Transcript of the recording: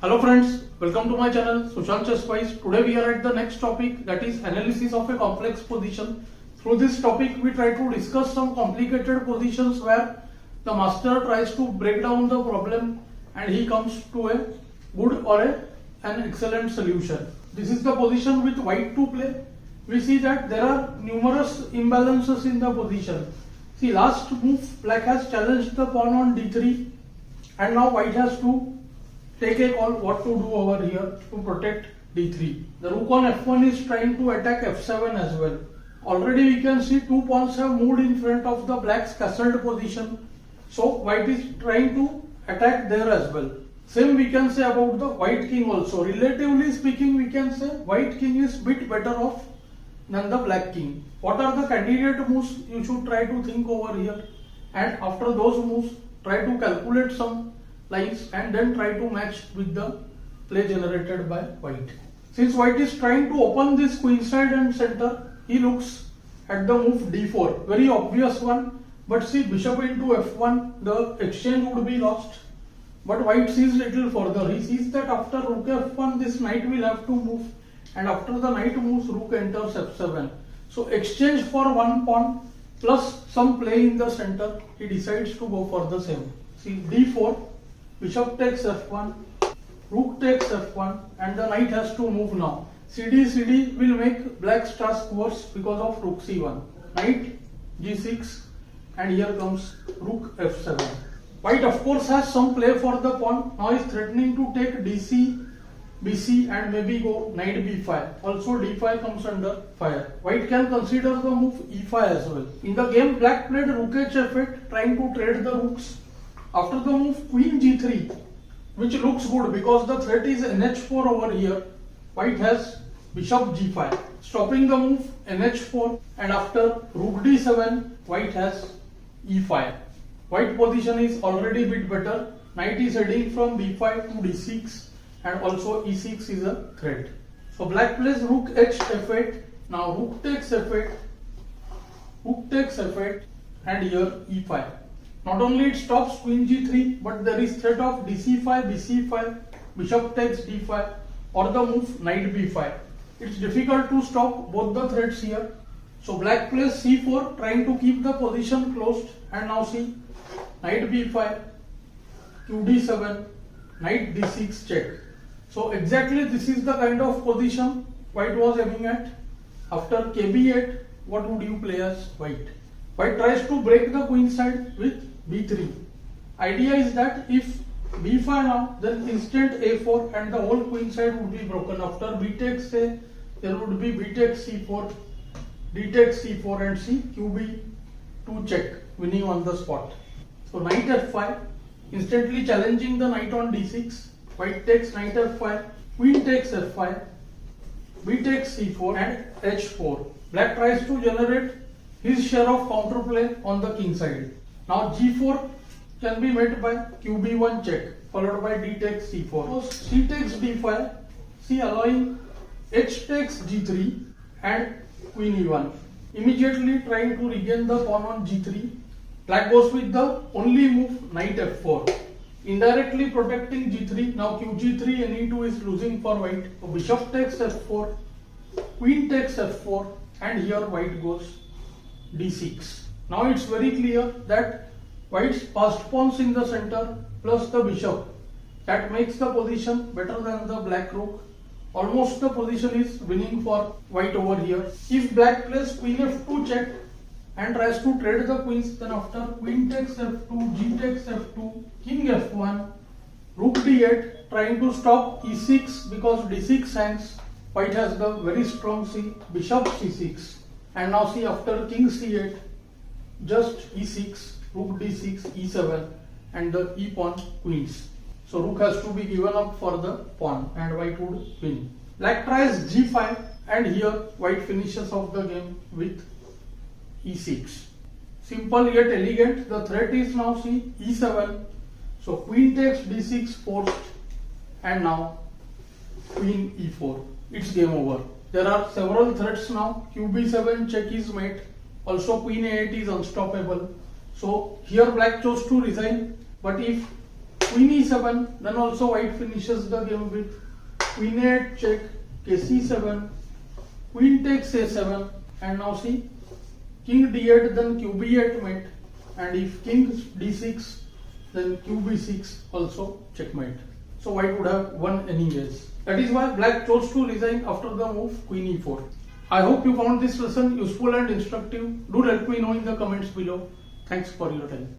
Hello friends, welcome to my channel Sushant. Today we are at the next topic, that is analysis of a complex position. Through this topic we try to discuss some complicated positions where the master tries to break down the problem and he comes to a good or an excellent solution. This is the position with white to play. We see that there are numerous imbalances in the position. See, last move black has challenged the pawn on d3 and now white has to take a call what to do over here to protect d3. The rook on f1 is trying to attack f7 as well. Already we can see two pawns have moved in front of the black's castled position. So white is trying to attack there as well. Same we can say about the white king also. Relatively speaking, we can say white king is bit better off than the black king. What are the candidate moves you should try to think over here, and after those moves try to calculate some lines and then try to match with the play generated by white. Since white is trying to open this queen side and center, he looks at the move d4, very obvious one, but see bishop into f1, the exchange would be lost. But white sees little further. He sees that after rook f1 this knight will have to move, and after the knight moves rook enters f7. So exchange for one pawn plus some play in the center, he decides to go for the same. See d4, bishop takes f1, rook takes f1, and the knight has to move now. CD will make black's task worse because of rook c1. Knight g6, and here comes rook f7. White of course has some play for the pawn. Now is threatening to take dc, bc, and maybe go knight b5. Also d5 comes under fire. White can consider the move e5 as well. In the game black played rook h8, trying to trade the rooks. After the move queen g3, which looks good because the threat is nh4 over here, white has bishop g5, stopping the move nh4, and after rook d7, white has e5. White position is already bit better. Knight is heading from b5 to d6, and also e6 is a threat. So black plays rook h f8. Now rook takes f8, rook takes f8, and here e5. Not only it stops queen g3, but there is threat of dc5, bc5, bishop takes d5, or the move knight b5. It's difficult to stop both the threats here. So black plays c4, trying to keep the position closed, and now see knight b5, qd7, knight d6 check. So exactly this is the kind of position white was aiming at. After kb8, what would you play as white? White tries to break the queen side with b3. Idea is that if b5 now, then instant a4 and the whole queen side would be broken. After b takes a, there would be b takes c4, d takes c4, and c qb2 check, winning on the spot. So knight f5, instantly challenging the knight on d6. White takes knight f5, queen takes f5, b takes c4, and h4. Black tries to generate his share of counterplay on the king side. Now g4 can be met by qb1 check, followed by d takes c4. So c takes d5, c allowing h takes g3, and queen e1. Immediately trying to regain the pawn on g3. Black goes with the only move knight f4, indirectly protecting g3. Now qg3 and e2 is losing for white. So bishop takes f4, queen takes f4, and here white goes d6. Now it's very clear that white's passed pawns in the center plus the bishop, that makes the position better than the black rook. Almost the position is winning for white over here. If black plays queen f2 check and tries to trade the queens, then after queen takes f2, g takes f2, king f1, rook d8, trying to stop e6 because d6 hangs. White has the very strong c, bishop c6, and now see after king c8, just e6, rook d6, e7, and the e pawn queens. So rook has to be given up for the pawn and white would win. Black tries g5, and here white finishes off the game with e6. Simple yet elegant. The threat is now see e7. So queen takes d6 forced, and now queen e4. It's game over. There are several threats now. qb7 check is made. Also queen a8 is unstoppable. So here black chose to resign, but if queen e7, then also white finishes the game with queen a8 check, kc7, queen takes a7, and now see king d8, then qb8 mate, and if king d6, then qb6 also checkmate. So white would have won anyways. That is why black chose to resign after the move queen e4. I hope you found this lesson useful and instructive. Do let me know in the comments below. Thanks for your time.